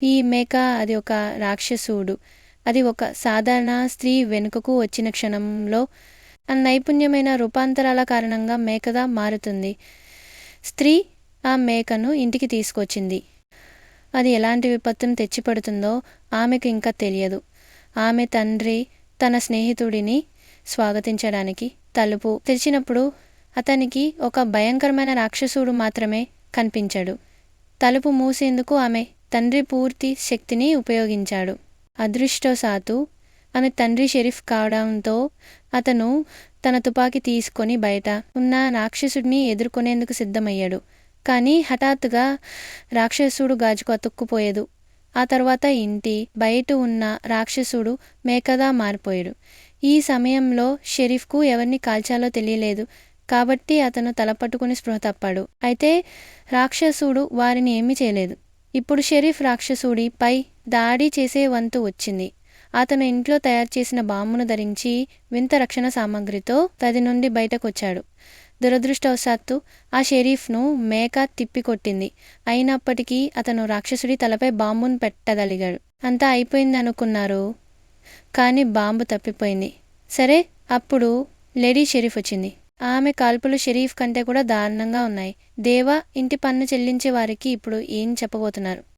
ఈ మేక అది ఒక రాక్షసుడు. అది ఒక సాధారణ స్త్రీ వెనుకకు వచ్చిన క్షణంలో నైపుణ్యమైన రూపాంతరాల కారణంగా మేకగా మారుతుంది. స్త్రీ ఆ మేకను ఇంటికి తీసుకొచ్చింది. అది ఎలాంటి విపత్తును తెచ్చిపెడుతుందో ఆమెకు ఇంకా తెలియదు. ఆమె తండ్రి తన స్నేహితుడిని స్వాగతించడానికి తలుపు తెరిచినప్పుడు అతనికి ఒక భయంకరమైన రాక్షసుడు మాత్రమే కనిపించాడు. తలుపు మూసేందుకు ఆమె తండ్రి పూర్తి శక్తిని ఉపయోగించాడు. అదృష్టవశాత్తు ఆమె తండ్రి షరీఫ్ కావడంతో అతను తన తుపాకీ తీసుకొని బయట ఉన్న రాక్షసుడిని ఎదుర్కొనేందుకు సిద్ధమయ్యాడు. కానీ హఠాత్తుగా రాక్షసుడు గాజుకు అతుక్కుపోయేదు. ఆ తర్వాత ఇంటి బయట ఉన్న రాక్షసుడు మేకగా మారిపోయాడు. ఈ సమయంలో షరీఫ్కు ఎవరిని కాల్చాలో తెలియలేదు. కాబట్టి అతను తల పట్టుకుని స్పృహ తప్పాడు. అయితే రాక్షసుడు వారిని ఏమీ చేయలేదు. ఇప్పుడు షరీఫ్ రాక్షసుడి పై దాడి చేసే వంతు వచ్చింది. అతను ఇంట్లో తయారు చేసిన బాంబును ధరించి వింత రక్షణ సామాగ్రితో గది నుండి బయటకొచ్చాడు. దురదృష్టవశాత్తు ఆ షరీఫ్ను మేక తిప్పికొట్టింది. అయినప్పటికీ అతను రాక్షసుడి తలపై బాంబును పెట్టగలిగాడు. అంతా అయిపోయింది అనుకున్నారు, కానీ బాంబు తప్పిపోయింది. సరే, అప్పుడు లేడీ షరీఫ్ వచ్చింది. ఆమె కాల్పులు షరీఫ్ కంటే కూడా దారుణంగా ఉన్నాయి. దేవా ఇంటి పన్ను చెల్లించే వారికి ఇప్పుడు ఏం చెప్పబోతున్నారు?